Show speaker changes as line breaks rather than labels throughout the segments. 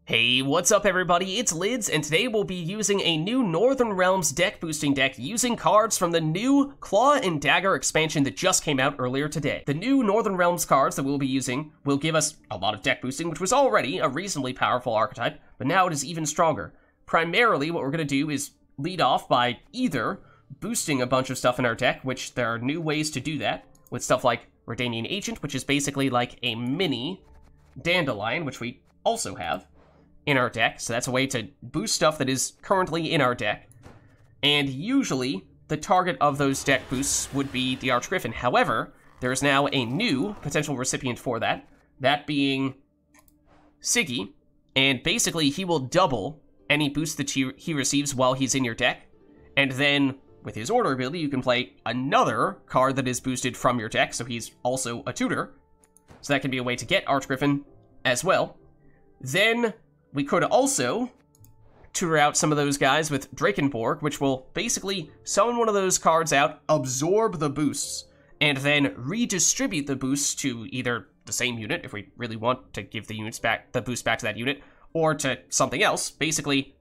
Hey, what's up everybody, it's Lids, and today we'll be using a new Northern Realms deck boosting deck using cards from the new Claw and Dagger expansion that just came out earlier today. The new Northern Realms cards that we'll be using will give us a lot of deck boosting, which was already a reasonably powerful archetype, but now it is even stronger. Primarily, what we're going to do is lead off by either boosting a bunch of stuff in our deck, which there are new ways to do that, with stuff like Redanian Agent, which is basically like a mini Dandelion, which we also have in our deck, so that's a way to boost stuff that is currently in our deck. And usually, the target of those deck boosts would be the Archgriffin. However, there is now a new potential recipient for that, that being Sigi, and basically he will double any boost that he receives while he's in your deck, and then with his order ability, you can play another card that is boosted from your deck, so he's also a tutor. So that can be a way to get Archgriffin as well. Then we could also tutor out some of those guys with Drakenborg, which will basically summon one of those cards out, absorb the boosts, and then redistribute the boosts to either the same unit, if we really want to give the boost back to that unit, or to something else. Basically,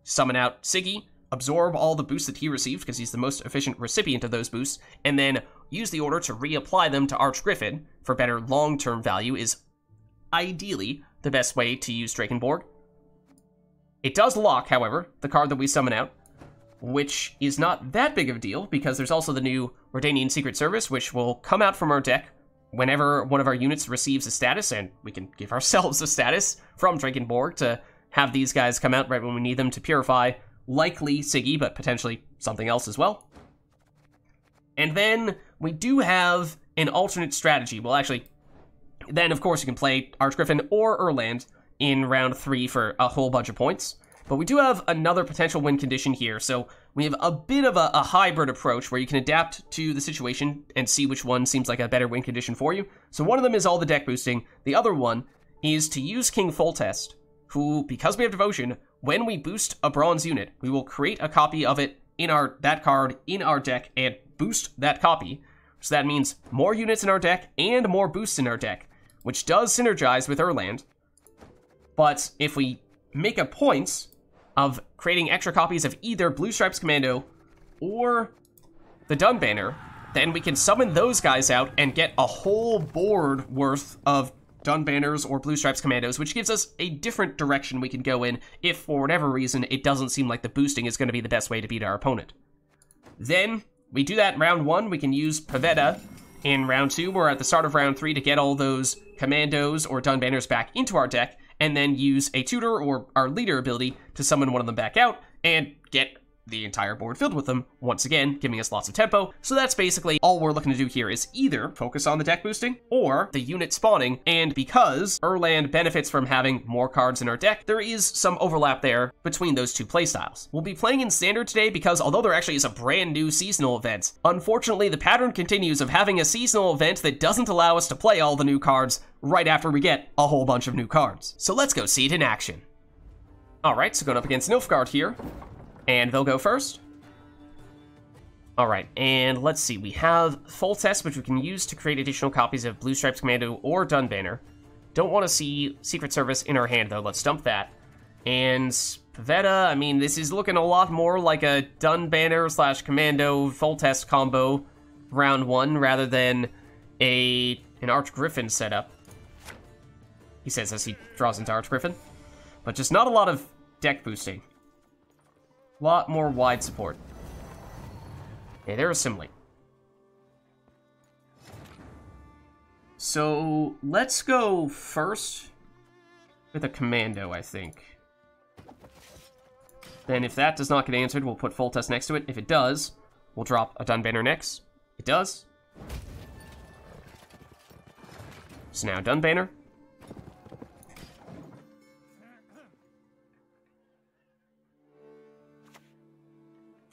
summon out Sigi, absorb all the boosts that he received, because he's the most efficient recipient of those boosts, and then use the order to reapply them to Archgriffin for better long-term value is ideally the best way to use Drakenborg. It does lock, however, the card that we summon out, which is not that big of a deal, because there's also the new Redanian Secret Service, which will come out from our deck whenever one of our units receives a status, and we can give ourselves a status from Drakenborg to have these guys come out right when we need them to purify, likely Sigi, but potentially something else as well. And then we do have an alternate strategy. Well, actually, then of course you can play Archgriffin or Erland in round 3 for a whole bunch of points. But we do have another potential win condition here, so we have a bit of a hybrid approach where you can adapt to the situation and see which one seems like a better win condition for you. So one of them is all the deck boosting. The other one is to use King Foltest, who, because we have Devotion, when we boost a bronze unit, we will create a copy of it in that card in our deck and boost that copy. So that means more units in our deck and more boosts in our deck, which does synergize with Erland. But if we make a point of creating extra copies of either Blue Stripes Commando or the Dun Banner, then we can summon those guys out and get a whole board worth of Dun Banners or Blue Stripes Commandos, which gives us a different direction we can go in if, for whatever reason, it doesn't seem like the boosting is going to be the best way to beat our opponent. Then we do that in round 1. We can use Pavetta in round 2 or at the start of round 3 to get all those Commandos or Dun Banners back into our deck, and then use a tutor or our leader ability to summon one of them back out and get the entire board filled with them, once again, giving us lots of tempo. So that's basically all we're looking to do here, is either focus on the deck boosting or the unit spawning, and because Erland benefits from having more cards in our deck, there is some overlap there between those two playstyles. We'll be playing in Standard today because although there actually is a brand new seasonal event, unfortunately the pattern continues of having a seasonal event that doesn't allow us to play all the new cards right after we get a whole bunch of new cards. So let's go see it in action. Alright, so going up against Nilfgaard here. And they'll go first. Alright, and let's see. We have Foltest, which we can use to create additional copies of Blue Stripes Commando or Dun Banner. Don't want to see Secret Service in our hand, though. Let's dump that. And Pavetta, I mean, this is looking a lot more like a Dun Banner / Commando Foltest combo round 1 rather than an Archgriffin setup. He says as he draws into Archgriffin. But just not a lot of deck boosting. Lot more wide support. Okay, they're Assimilate. So let's go first with a Commando, I think. Then if that does not get answered, we'll put Foltest next to it. If it does, we'll drop a Dun Banner next. It does. So now Dun Banner.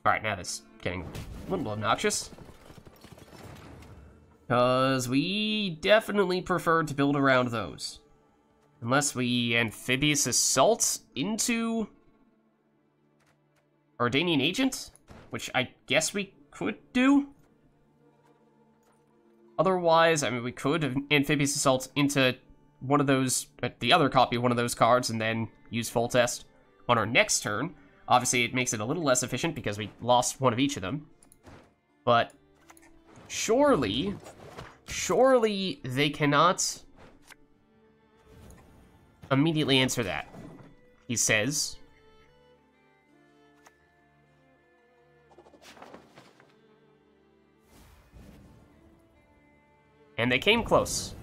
Alright, now this is getting a little obnoxious. Because we definitely prefer to build around those. Unless we Amphibious Assault into Redanian Agent, which I guess we could do. Otherwise, I mean, we could Amphibious Assault into one of those, the other copy of one of those cards, and then use Foltest on our next turn. Obviously, it makes it a little less efficient because we lost one of each of them. But surely they cannot immediately answer that, he says. And they came close.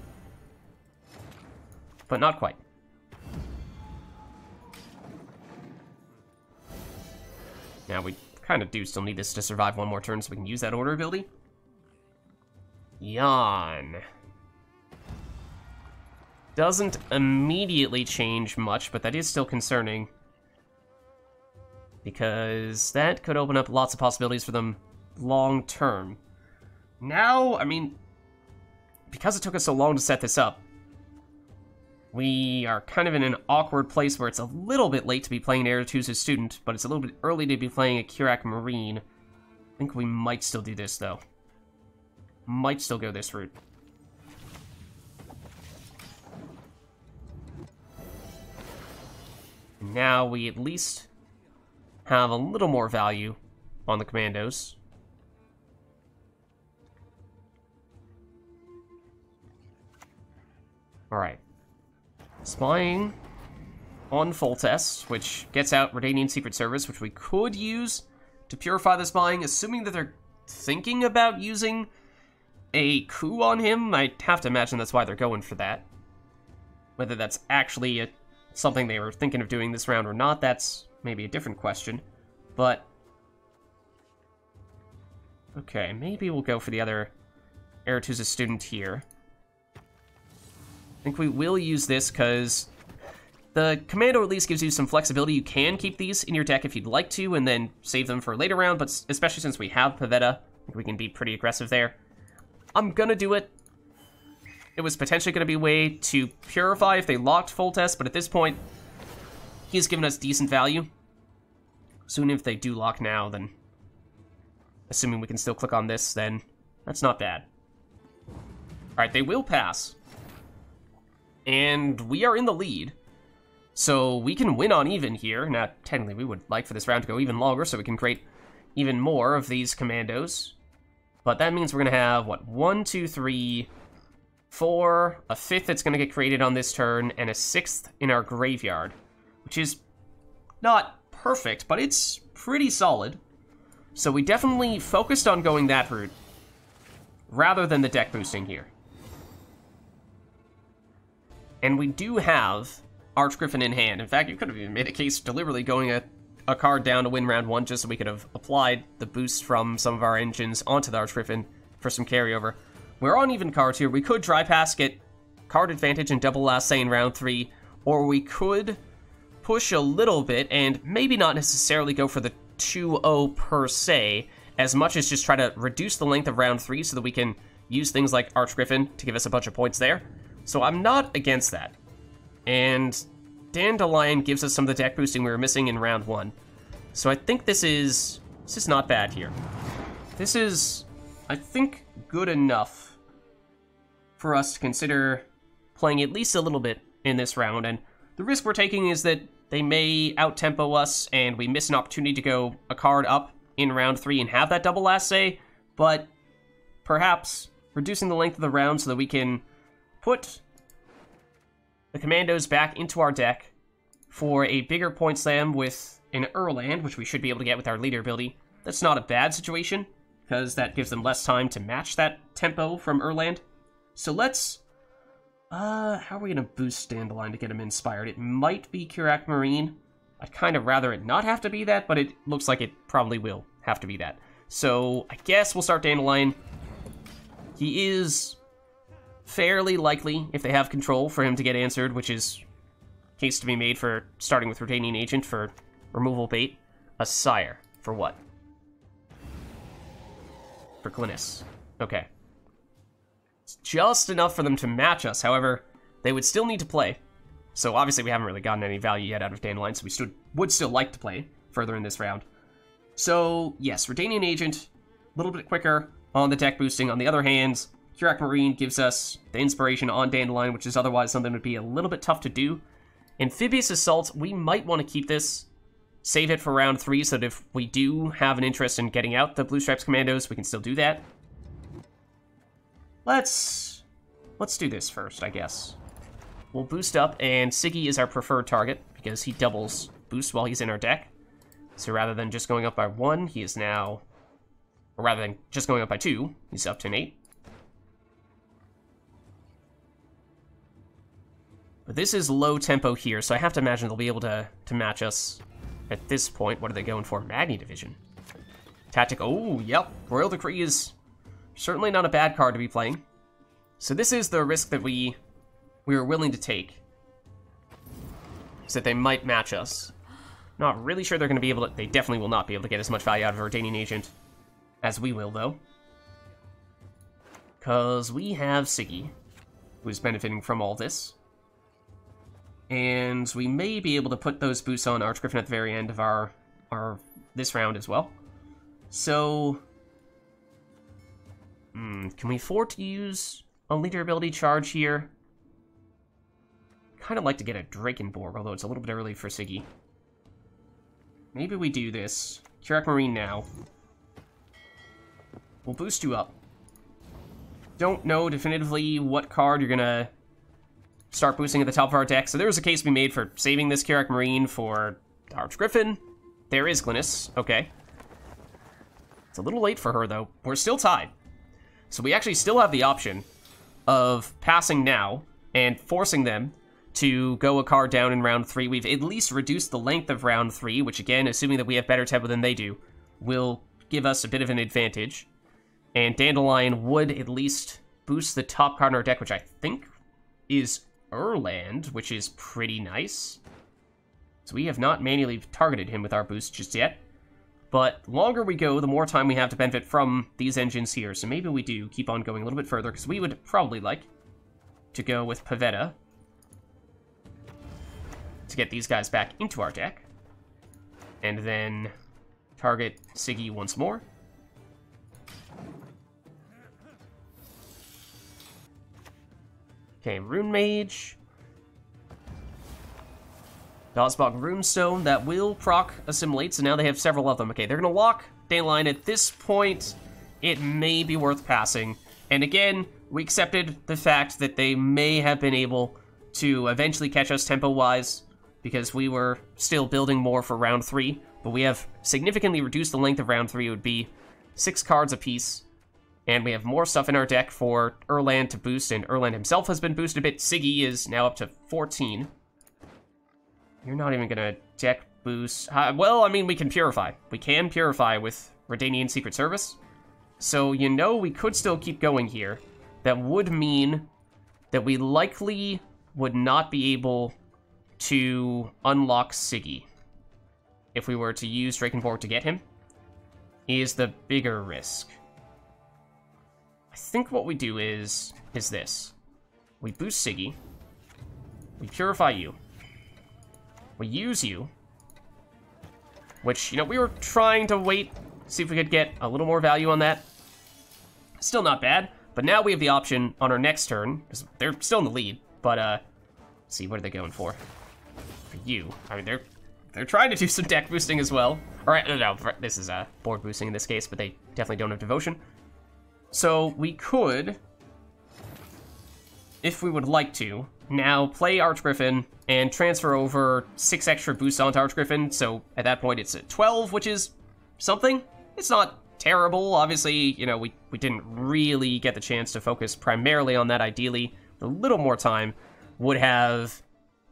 But not quite. Now, we kind of do still need this to survive one more turn so we can use that order ability. Yawn. Doesn't immediately change much, but that is still concerning. Because that could open up lots of possibilities for them long term. Now, I mean, because it took us so long to set this up, we are kind of in an awkward place where it's a little bit late to be playing Aretuza Student, but it's a little bit early to be playing a Kerack Marine. I think we might still do this, though. Might still go this route. Now we at least have a little more value on the Commandos. Alright. Spying on Foltest, which gets out Redanian Secret Service, which we could use to purify the spying, assuming that they're thinking about using a coup on him. I have to imagine that's why they're going for that. Whether that's actually something they were thinking of doing this round or not, that's maybe a different question. But okay, maybe we'll go for the other Aretuza Student here. I think we will use this because the Commando at least gives you some flexibility. You can keep these in your deck if you'd like to, and then save them for a later round, but especially since we have Pavetta, I think we can be pretty aggressive there. I'm gonna do it. It was potentially gonna be a way to purify if they locked Foltest, but at this point, he's given us decent value. Soon if they do lock now, then assuming we can still click on this, then that's not bad. Alright, they will pass. And we are in the lead. So we can win on even here. Now, technically, we would like for this round to go even longer so we can create even more of these Commandos. But that means we're going to have, what, 1, 2, 3, 4, a 5th that's going to get created on this turn, and a 6th in our graveyard. Which is not perfect, but it's pretty solid. So we definitely focused on going that route, rather than the deck boosting here. And we do have Archgriffin in hand. In fact, you could have even made a case deliberately going a card down to win round 1 just so we could have applied the boost from some of our engines onto the Archgriffin for some carryover. We're on even cards here. We could dry pass, get card advantage and double last say in round 3, or we could push a little bit and maybe not necessarily go for the 2-0 per se, as much as just try to reduce the length of round 3 so that we can use things like Archgriffin to give us a bunch of points there. So I'm not against that. And Dandelion gives us some of the deck boosting we were missing in round 1. So I think this is not bad here. This is, I think, good enough for us to consider playing at least a little bit in this round. And the risk we're taking is that they may out-tempo us and we miss an opportunity to go a card up in round 3 and have that double last say, but perhaps reducing the length of the round so that we can put the Commandos back into our deck for a bigger point slam with an Erland, which we should be able to get with our leader ability. That's not a bad situation, because that gives them less time to match that tempo from Erland. So let's... how are we going to boost Dandelion to get him inspired? It might be Kerack Marine. I'd kind of rather it not have to be that, but it looks like it probably will have to be that. So I guess we'll start Dandelion. He is fairly likely, if they have control, for him to get answered, which is case to be made for starting with Redanian Agent for removal bait. A Sire. For what? For Glynis. Okay. It's just enough for them to match us. However, they would still need to play. So obviously we haven't really gotten any value yet out of Dandelion, so we would still like to play further in this round. So, yes, Redanian Agent, a little bit quicker on the deck boosting. On the other hand, Kerack Marine gives us the inspiration on Dandelion, which is otherwise something that would be a little bit tough to do Amphibious Assault, we might want to keep this, save it for round 3, so that if we do have an interest in getting out the Blue Stripes Commandos, we can still do that. Let's do this first, I guess. We'll boost up, and Sigi is our preferred target, because he doubles boost while he's in our deck. So rather than just going up by 1, he is now... Or rather than just going up by 2, he's up to an 8. But this is low tempo here, so I have to imagine they'll be able to match us at this point. What are they going for? Magni Division. Tactic. Oh, yep. Royal Decree is certainly not a bad card to be playing. So this is the risk that we were willing to take. So that they might match us. Not really sure they're going to be able to... They definitely will not be able to get as much value out of a Redanian Agent as we will, though. Because we have Sigi, who's benefiting from all this. And we may be able to put those boosts on Archgriffin at the very end of our this round as well. So... can we afford to use a leader ability charge here? Kind of like to get a Drakenborg, although it's a little bit early for Sigi. Maybe we do this. Kerack Marine now. We'll boost you up. Don't know definitively what card you're gonna start boosting at the top of our deck, so there was a case to be made for saving this Kerack Marine for Archgriffin. There is Glynis. Okay. It's a little late for her, though. We're still tied. So we actually still have the option of passing now and forcing them to go a card down in round 3. We've at least reduced the length of round 3, which again, assuming that we have better tempo than they do, will give us a bit of an advantage. And Dandelion would at least boost the top card in our deck, which I think is Erland, which is pretty nice. So we have not manually targeted him with our boost just yet. But the longer we go, the more time we have to benefit from these engines here. So maybe we do keep on going a little bit further, because we would probably like to go with Pavetta to get these guys back into our deck. And then target Sigi once more. Okay, Rune Mage. Dazbog Runestone, that will proc Assimilate, so now they have several of them. Okay, they're going to lock Dandelion. At this point, it may be worth passing. And again, we accepted the fact that they may have been able to eventually catch us tempo-wise, because we were still building more for round 3, but we have significantly reduced the length of round 3. It would be 6 cards apiece, and we have more stuff in our deck for Erland to boost, and Erland himself has been boosted a bit. Sigi is now up to 14. You're not even gonna deck boost. Well, I mean, we can purify. We can purify with Redanian Secret Service. So, you know, we could still keep going here. That would mean that we likely would not be able to unlock Sigi if we were to use Drakenborg to get him. Is the bigger risk. I think what we do is this. We boost Sigi. We purify you. We use you. Which, you know, we were trying to wait, see if we could get a little more value on that. Still not bad. But now we have the option on our next turn, because they're still in the lead. But, let's see, what are they going for? For you. I mean, they're trying to do some deck boosting as well. Alright, no, this is board boosting in this case, but they definitely don't have devotion. So we could, if we would like to, now play Archgriffin and transfer over 6 extra boosts onto Archgriffin. So at that point it's at 12, which is something. It's not terrible. Obviously, you know, we didn't really get the chance to focus primarily on that. Ideally, a little more time would have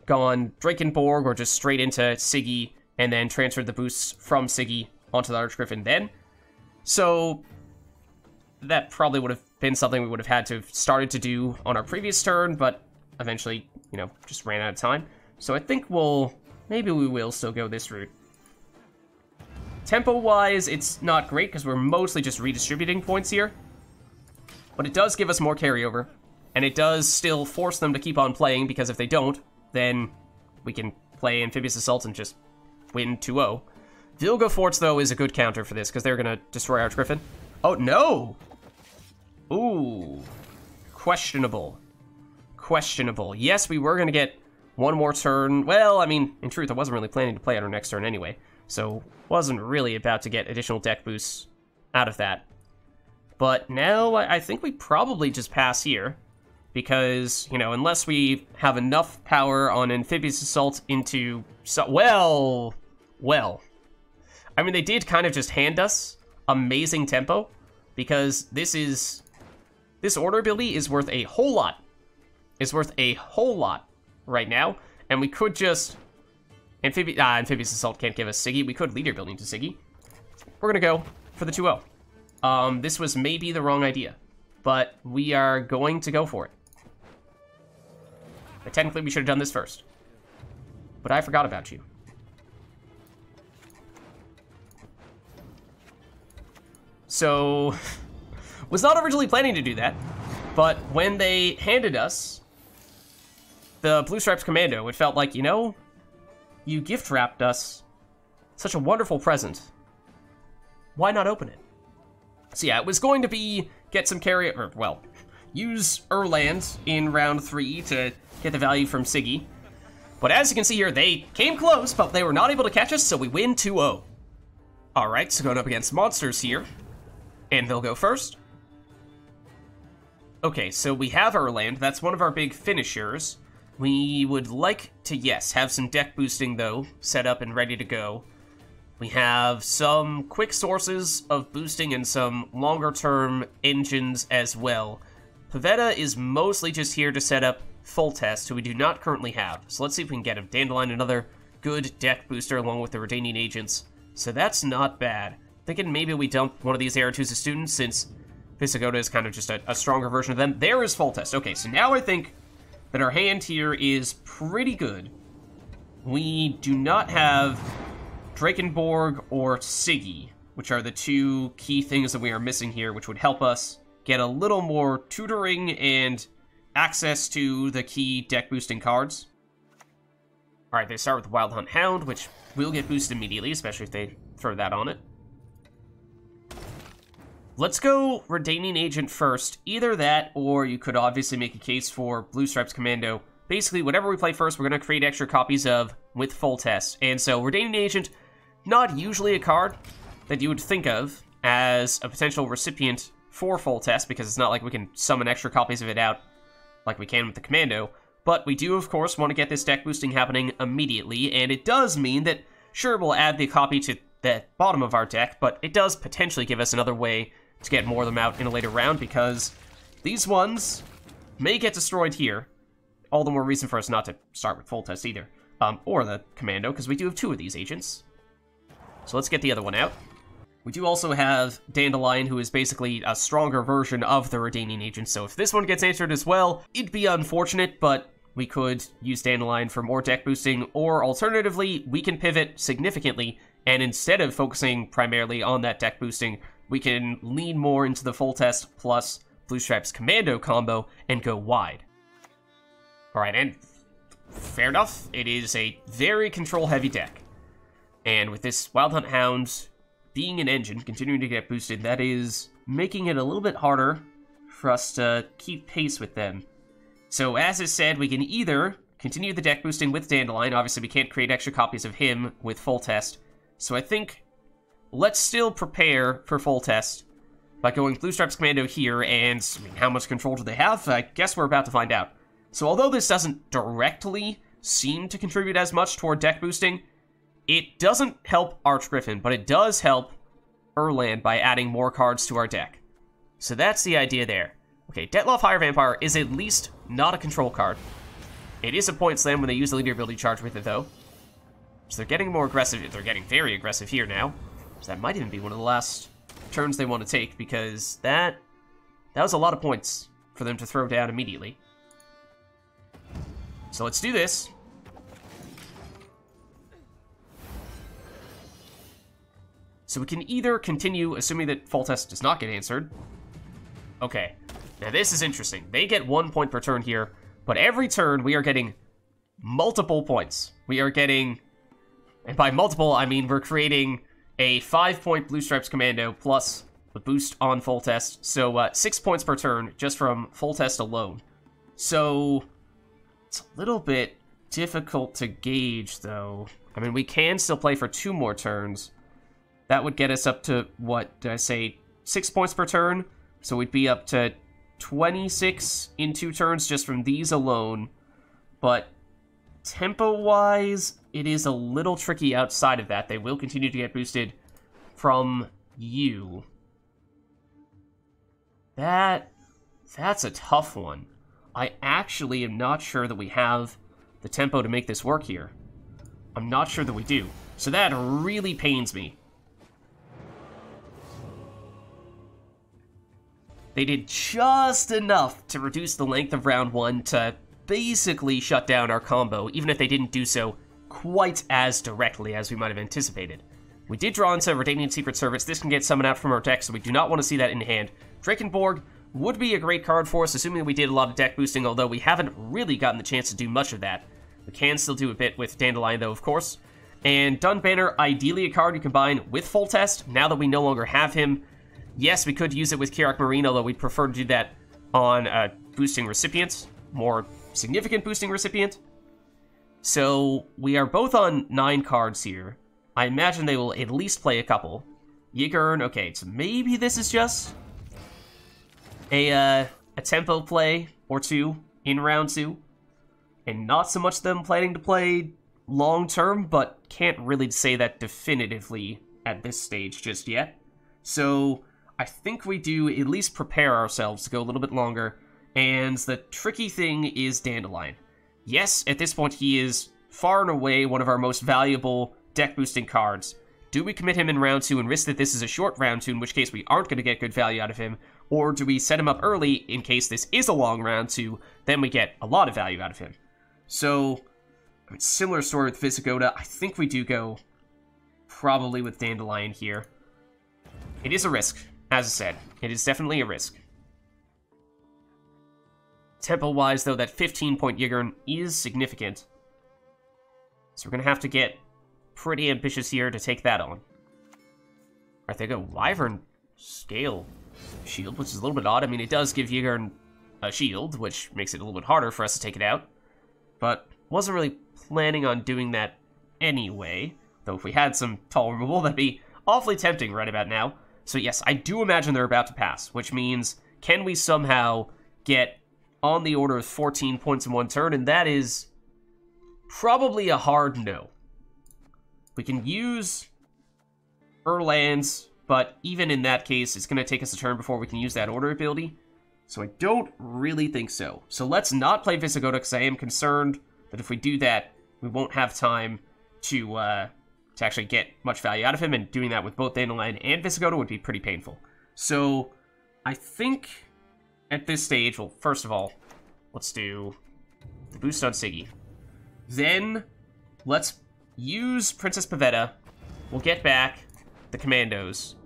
gone Drakenborg or just straight into Sigi and then transferred the boosts from Sigi onto the Archgriffin then. So that probably would have been something we would have had to have started to do on our previous turn, but eventually, you know, just ran out of time. So I think maybe we will still go this route. Tempo-wise, it's not great because we're mostly just redistributing points here. But it does give us more carryover. And it does still force them to keep on playing, because if they don't, then we can play Amphibious Assault and just win 2-0. Vilga Forts, though, is a good counter for this, because they're going to destroy Archgriffin. Oh, no! Ooh. Questionable. Questionable. Yes, we were going to get one more turn. Well, I mean, in truth, I wasn't really planning to play on our next turn anyway, so wasn't really about to get additional deck boosts out of that. But now I think we probably just pass here, because, you know, unless we have enough power on Amphibious Assault into... well... I mean, they did kind of just hand us amazing tempo, because this order ability is worth a whole lot. It's worth a whole lot right now, and we could just... Amphibious Assault can't give us Sigi. We could leader building to Sigi. We're gonna go for the 2-0. This was maybe the wrong idea, but we are going to go for it. But technically, we should have done this first. But I forgot about you. So, was not originally planning to do that, but when they handed us the Blue Stripes Commando, it felt like, you know, you gift-wrapped us such a wonderful present. Why not open it? So yeah, it was going to be get some use Erland in round 3 to get the value from Sigi. But as you can see here, they came close, but they were not able to catch us, so we win 2-0. Alright, so going up against monsters here. And they'll go first. Okay, so we have Erland. That's one of our big finishers. We would like to, yes, have some deck boosting, though, set up and ready to go. We have some quick sources of boosting and some longer-term engines as well. Pavetta is mostly just here to set up Foltest, who we do not currently have. So let's see if we can get him. Dandelion, another good deck booster along with the Redanian Agents. So that's not bad. Thinking maybe we dump one of these Aretuza Students, since Vysogotta is kind of just a stronger version of them. There is Foltest. Okay, so now I think that our hand here is pretty good. We do not have Drakenborg or Sigi, which are the two key things that we are missing here, which would help us get a little more tutoring and access to the key deck boosting cards. Alright, they start with Wild Hunt Hound, which will get boosted immediately, especially if they throw that on it. Let's go Redanian Agent first. Either that, or you could obviously make a case for Blue Stripes Commando. Basically, whatever we play first, we're going to create extra copies of with Foltest. And so, Redanian Agent, not usually a card that you would think of as a potential recipient for Foltest, because it's not like we can summon extra copies of it out like we can with the Commando. But we do, of course, want to get this deck boosting happening immediately, and it does mean that, sure, we'll add the copy to the bottom of our deck, but it does potentially give us another way to get more of them out in a later round, because these ones may get destroyed here. All the more reason for us not to start with Foltest either. Or the Commando, because we do have 2 of these agents. So let's get the other one out. We do also have Dandelion, who is basically a stronger version of the Redanian Agent, so if this one gets answered as well, it'd be unfortunate, but we could use Dandelion for more deck boosting, or alternatively, we can pivot significantly, and instead of focusing primarily on that deck boosting, we can lean more into the Foltest plus Blue Stripes Commando combo and go wide. Alright, and fair enough, it is a very control-heavy deck. And with this Wild Hunt Hound being an engine, continuing to get boosted, that is making it a little bit harder for us to keep pace with them. So as I said, we can either continue the deck boosting with Dandelion. Obviously, we can't create extra copies of him with Foltest. So I think let's still prepare for Foltest by going Blue Stripes Commando here, and I mean, how much control do they have? I guess we're about to find out. So although this doesn't directly seem to contribute as much toward deck boosting, it doesn't help Archgriffin, but it does help Erland by adding more cards to our deck. So that's the idea there. Okay, Detloff Higher Vampire is at least not a control card. It is a point slam when they use the leader ability charge with it, though. So they're getting more aggressive. They're getting very aggressive here now. So that might even be one of the last turns they want to take, because that was a lot of points for them to throw down immediately. So let's do this. So we can either continue, assuming that Foltest does not get answered. Okay, now this is interesting. They get 1 point per turn here, but every turn we are getting multiple points. We are getting, and by multiple, I mean we're creating a 5-point Blue Stripes Commando plus the boost on Foltest. So 6 points per turn just from Foltest alone. So it's a little bit difficult to gauge, though. I mean, we can still play for 2 more turns. That would get us up to, what did I say, 6 points per turn? So we'd be up to 26 in 2 turns just from these alone. But tempo-wise, it is a little tricky outside of that. They will continue to get boosted from you. That's a tough one. I actually am not sure that we have the tempo to make this work here. I'm not sure that we do. So that really pains me. They did just enough to reduce the length of round 1 to basically shut down our combo, even if they didn't do so quite as directly as we might have anticipated. We did draw into Redanian Secret Service. This can get summoned out from our deck, so we do not want to see that in hand. Drakenborg would be a great card for us, assuming we did a lot of deck boosting, although we haven't really gotten the chance to do much of that. We can still do a bit with Dandelion, though, of course. And Dunbanner, ideally a card you combine with Foltest, now that we no longer have him. Yes, we could use it with Kerack Marine, although we'd prefer to do that on boosting recipients, more significant boosting recipient. So we are both on 9 cards here. I imagine they will at least play a couple. Yigern, okay, so maybe this is just a tempo play or 2 in round 2. And not so much them planning to play long-term, but can't really say that definitively at this stage just yet. So I think we do at least prepare ourselves to go a little bit longer. And the tricky thing is Dandelion. Yes, at this point he is far and away one of our most valuable deck-boosting cards. Do we commit him in round 2 and risk that this is a short round 2, in which case we aren't going to get good value out of him? Or do we set him up early in case this is a long round 2, then we get a lot of value out of him? So, I mean, similar story with Vysogotta. I think we do go probably with Dandelion here. It is a risk, as I said. It is definitely a risk. Tempo-wise, though, that 15-point Yigern is significant. So we're going to have to get pretty ambitious here to take that on. Alright, they go Wyvern Scale Shield, which is a little bit odd. I mean, it does give Yigern a shield, which makes it a little bit harder for us to take it out. But wasn't really planning on doing that anyway. Though if we had some tall removal, that'd be awfully tempting right about now. So yes, I do imagine they're about to pass, which means, can we somehow get on the order of 14 points in 1 turn? And that is probably a hard no. We can use Erlands, but even in that case, it's going to take us a turn before we can use that order ability. So I don't really think so. So let's not play Vysogotta, because I am concerned that if we do that, we won't have time to actually get much value out of him, and doing that with both Dandelion and Vysogotta would be pretty painful. So I think at this stage, well, first of all, let's do the boost on Sigi. Then let's use Princess Pavetta. We'll get back the Commandos.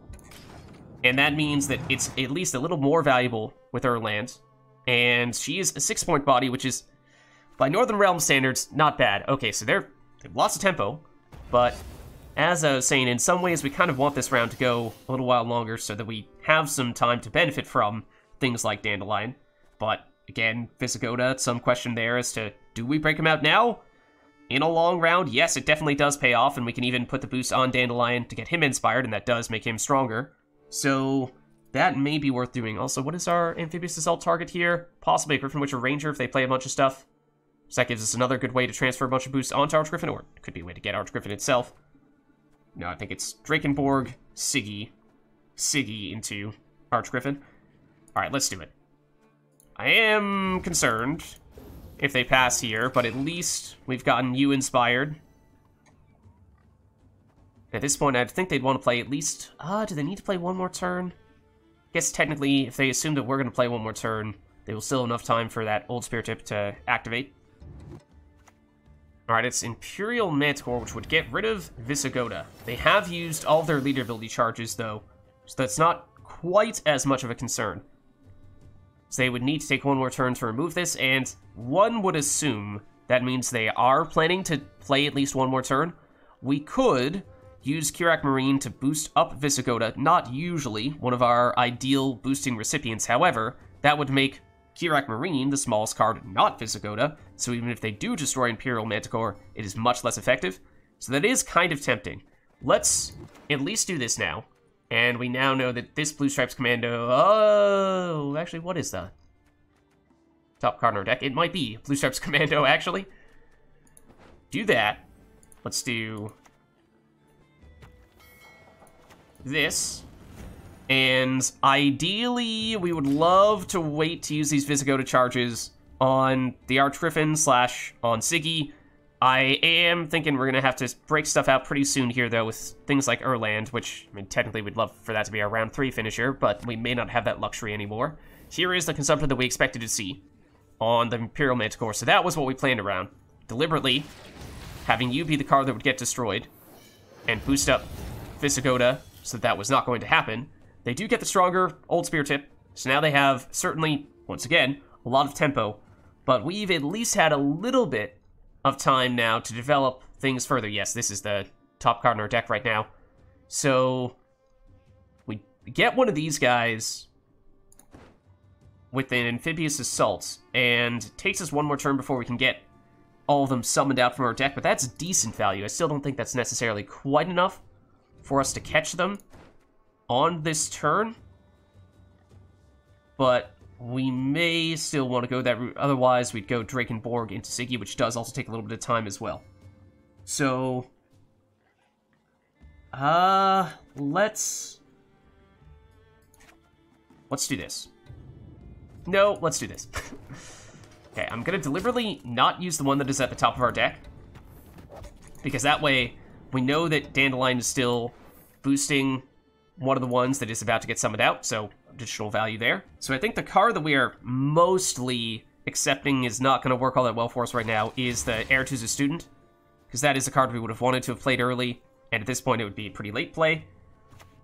And that means that it's at least a little more valuable with Erland. And she is a 6-point body, which is, by Northern Realm standards, not bad. Okay, so they have lots of tempo. But as I was saying, in some ways we kind of want this round to go a little while longer so that we have some time to benefit from things like Dandelion. But again, Vysogotta, some question there as to, do we break him out now? In a long round, yes, it definitely does pay off, and we can even put the boost on Dandelion to get him inspired, and that does make him stronger. So that may be worth doing. Also, what is our Amphibious Assault target here? Possibly a Griffin, Witcher, Ranger if they play a bunch of stuff. So that gives us another good way to transfer a bunch of boosts onto Archgriffin, or it could be a way to get Archgriffin itself. No, I think it's Drakenborg, Sigi into Archgriffin. Alright, let's do it. I am concerned if they pass here, but at least we've gotten you inspired. At this point, I think they'd want to play at least... do they need to play one more turn? I guess technically, if they assume that we're going to play one more turn, they will still have enough time for that old Spirit Tip to activate. Alright, it's Imperial Manticore, which would get rid of Vysogotta. They have used all of their leader ability charges, though, so that's not quite as much of a concern. So they would need to take one more turn to remove this, and one would assume that means they are planning to play at least one more turn. We could use Kerack Marine to boost up Vysogotta, not usually one of our ideal boosting recipients. However, that would make Kerack Marine, the smallest card, not Vysogotta, so even if they do destroy Imperial Manticore, it is much less effective. So that is kind of tempting. Let's at least do this now. And we now know that this Blue Stripes Commando... Oh, actually, what is the top card in our deck? It might be Blue Stripes Commando, actually. Do that. Let's do this. And ideally, we would love to wait to use these Vysogotta charges on the Archgriffin / on Sigi. I am thinking we're going to have to break stuff out pretty soon here, though, with things like Erland, which, I mean, technically we'd love for that to be our round 3 finisher, but we may not have that luxury anymore. Here is the consumption that we expected to see on the Imperial Manticore, so that was what we planned around. Deliberately having you be the card that would get destroyed and boost up Vysogotta, so that was not going to happen. They do get the stronger Old Spear Tip, so now they have, certainly, once again, a lot of tempo, but we've at least had a little bit of time now to develop things further. Yes, this is the top card in our deck right now. So we get one of these guys with an Amphibious Assault, and it takes us one more turn before we can get all of them summoned out from our deck, but that's decent value. I still don't think that's necessarily quite enough for us to catch them on this turn, but we may still want to go that route. Otherwise, we'd go Drakenborg into Sigi, which does also take a little bit of time as well. So, let's do this. No, let's do this. Okay, I'm going to deliberately not use the one that is at the top of our deck, because that way we know that Dandelion is still boosting one of the ones that is about to get summoned out, so additional value there. So I think the card that we are mostly accepting is not going to work all that well for us right now is the Aretuza Student, because that is a card we would have wanted to have played early, and at this point it would be a pretty late play.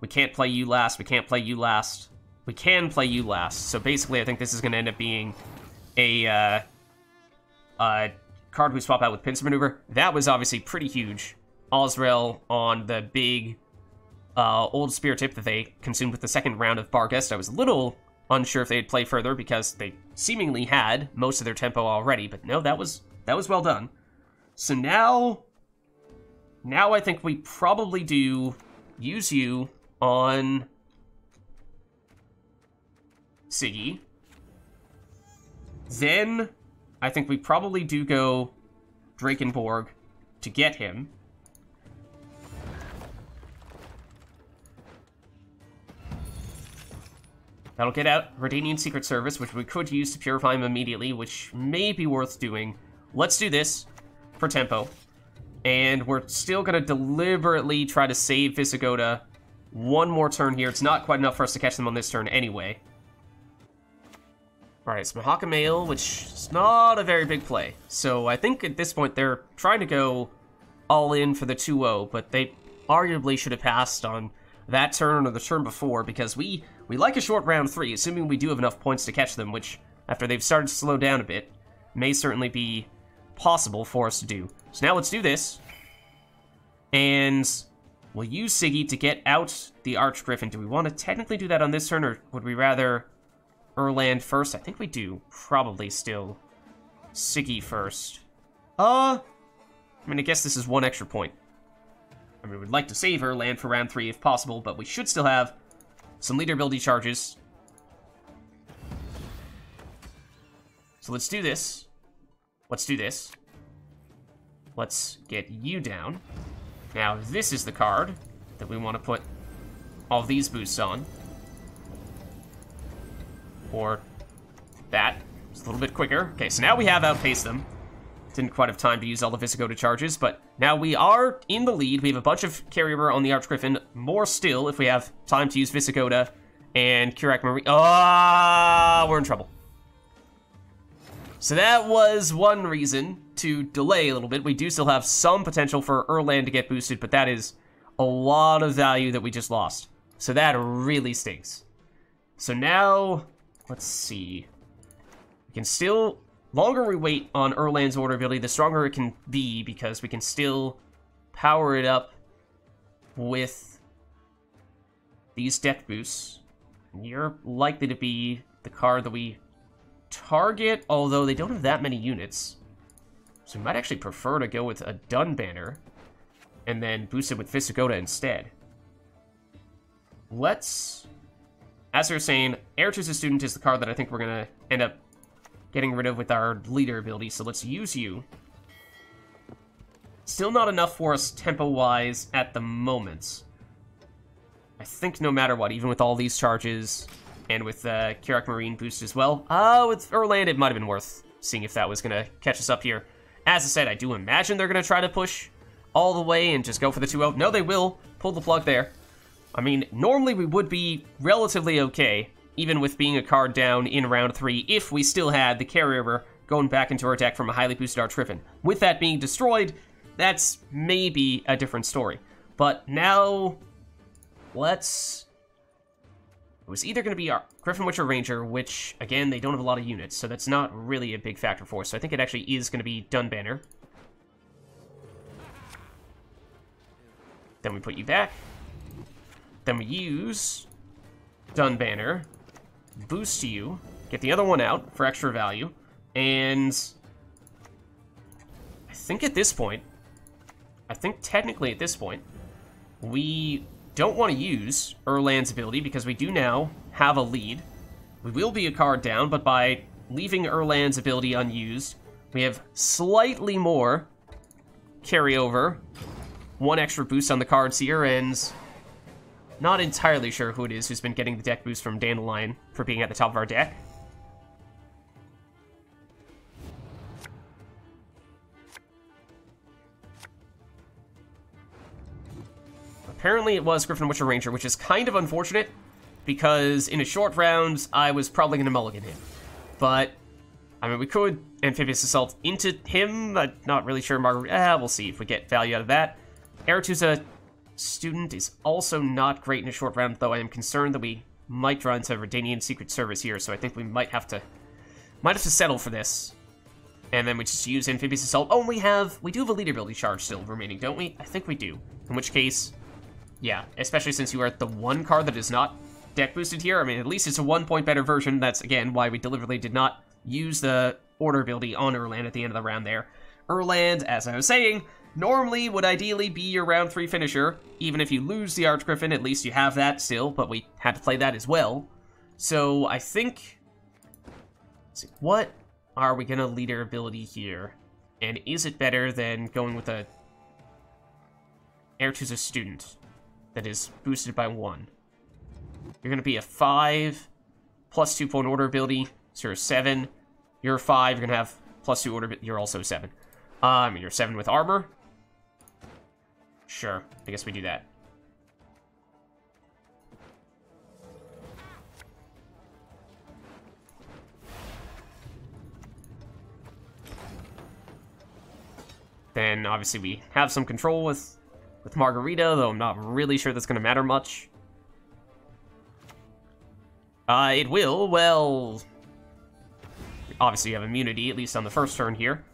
We can't play you last, we can't play you last. We can play you last, so basically I think this is going to end up being a card we swap out with Pincer Maneuver. That was obviously pretty huge. Osrel on the big Old Spear Tip that they consumed with the second round of Barghest. I was a little unsure if they'd play further because they seemingly had most of their tempo already, but no, that was well done. So now I think we probably do use you on Sigi. Then I think we probably do go Drakenborg to get him. That'll get out Redanian Secret Service, which we could use to purify him immediately, which may be worth doing. Let's do this for tempo. And we're still going to deliberately try to save Vysogotta one more turn here. It's not quite enough for us to catch them on this turn anyway. Alright, so Mahaka Mail, which is not a very big play. So I think at this point they're trying to go all in for the 2-0, but they arguably should have passed on that turn or the turn before, because we like a short round 3, assuming we do have enough points to catch them, which, after they've started to slow down a bit, may certainly be possible for us to do. So now let's do this, and we'll use Sigi to get out the Archgriffin. Do we want to technically do that on this turn, or would we rather Erland first? I think we do probably still Sigi first. I mean, I guess this is one extra point. I mean, we'd like to save Erland for round 3 if possible, but we should still have some leader ability charges. So let's do this. Let's do this. Let's get you down. Now, this is the card that we want to put all these boosts on. Or that. It's a little bit quicker. Okay, so now we have outpaced them. Didn't quite have time to use all the Vysogotta charges, but now we are in the lead. We have a bunch of carrier on the Archgriffin. More still if we have time to use Vysogotta and Kerack Marine. We're in trouble. So that was one reason to delay a little bit. We do still have some potential for Erland to get boosted, but that is a lot of value that we just lost. So that really stinks. So now, let's see. We can still... Longer we wait on Erland's order ability, the stronger it can be, because we can still power it up with these deck boosts. You're likely to be the card that we target, although they don't have that many units. So we might actually prefer to go with a Dun Banner and then boost it with Vysogotta instead. Let's... As I was saying, Aretuza Student is the card that I think we're going to end up getting rid of with our leader ability, so let's use you. Still not enough for us tempo-wise at the moment. I think no matter what, even with all these charges, and with Kerack Marine boost as well, with Erland, it might have been worth seeing if that was going to catch us up here. As I said, I do imagine they're going to try to push all the way and just go for the 2-0. No, they will. Pull the plug there. I mean, normally we would be relatively okay, even with being a card down in round 3, if we still had the carryover going back into our deck from a highly boosted Archgriffin. With that being destroyed, that's maybe a different story. But now, let's... It was either going to be our Griffin, Witcher, Ranger, which, again, they don't have a lot of units, so that's not really a big factor for us. So I think it actually is going to be Dun Banner. Then we put you back. Then we use Dun Banner, boost you, get the other one out for extra value, and I think at this point, technically at this point, we don't want to use Erland's ability because we do now have a lead. We will be a card down, but by leaving Erland's ability unused, we have slightly more carryover, one extra boost on the cards here, and not entirely sure who it is who's been getting the deck boost from Dandelion for being at the top of our deck. Apparently it was Griffin, Witcher, Ranger, which is kind of unfortunate, because in a short round, I was probably going to mulligan him. But, I mean, we could Amphibious Assault into him. I'm not really sure. We'll see if we get value out of that. Aretuza Student is also not great in a short round, though I am concerned that we might run into Redanian Secret Service here, so I think we might have to settle for this. And then we just use Amphibious Assault. Oh, we do have a leader ability charge still remaining, don't we? I think we do. In which case, yeah, especially since you are the one card that is not deck boosted here. I mean, at least it's a 1 point better version. That's, again, why we deliberately did not use the order ability on Erland at the end of the round there. Erland, as I was saying, normally would ideally be your round 3 finisher. Even if you lose the Archgriffin, at least you have that still, but we had to play that as well. So I think... Let's see, what are we going to leader ability here? And is it better than going with a Aretuza Student that is boosted by 1? You're going to be a 5 plus 2 point order ability, so you're a 7. You're a 5, you're going to have plus 2 order, you're also a 7. You're 7 with armor. Sure, I guess we do that. Then, obviously, we have some control with Margarita, though I'm not really sure that's going to matter much. It will, well... Obviously, you have immunity, at least on the first turn here.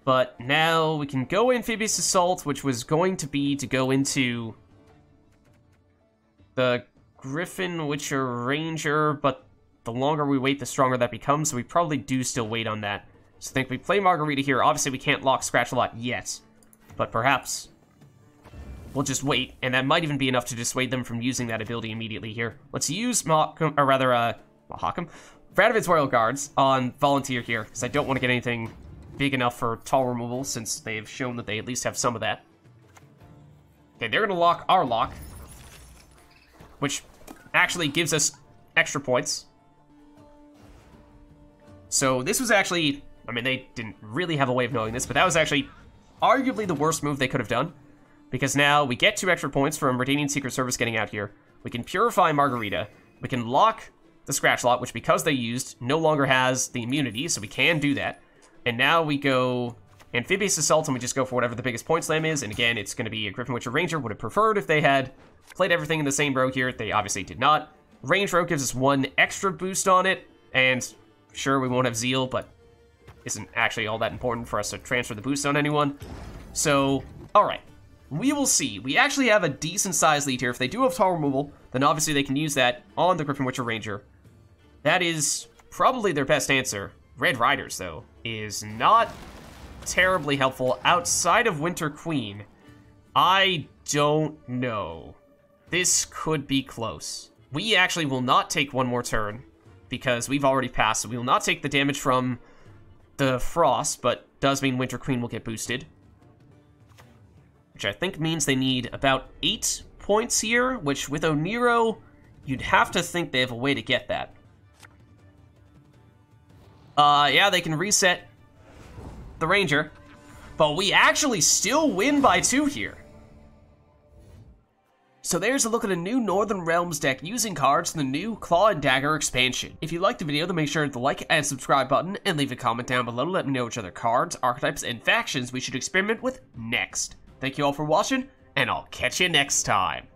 But now we can go Amphibious Assault, which was going to be to go into the Griffin, Witcher, Ranger, but the longer we wait, the stronger that becomes, so we probably do still wait on that. So I think we play Margarita here. Obviously, we can't lock Scratch-A-Lot yet, but perhaps we'll just wait, and that might even be enough to dissuade them from using that ability immediately here. Let's use Radovid's Royal Guards on Volunteer here, because I don't want to get anything big enough for tall removal, since they've shown that they at least have some of that. Okay, they're going to lock our lock, which actually gives us extra points. So this was actually, I mean, they didn't really have a way of knowing this, but that was actually arguably the worst move they could have done, because now we get 2 extra points from Redanian Secret Service getting out here. We can Purify Margarita. We can lock the Scratch Lot, which, because they used, no longer has the immunity, so we can do that. And now we go Amphibious Assault, and we just go for whatever the biggest point slam is. And again, it's going to be a Griffin, Witcher, Ranger. Would have preferred if they had played everything in the same row here. They obviously did not. Range row gives us 1 extra boost on it. And sure, we won't have Zeal, but isn't actually all that important for us to transfer the boost on anyone. So, alright. We will see. We actually have a decent-sized lead here. If they do have tall removal, then obviously they can use that on the Griffin, Witcher, Ranger. That is probably their best answer. Red Riders, though, is not terribly helpful outside of Winter Queen. I don't know. This could be close. We actually will not take one more turn because we've already passed, so we will not take the damage from the Frost, but does mean Winter Queen will get boosted. Which I think means they need about 8 points here, which with Oniro, you'd have to think they have a way to get that. Yeah, they can reset the Ranger, but we actually still win by 2 here. So there's a look at a new Northern Realms deck using cards from the new Claw and Dagger expansion. If you liked the video, then make sure to hit the like and subscribe button, and leave a comment down below to let me know which other cards, archetypes, and factions we should experiment with next. Thank you all for watching, and I'll catch you next time.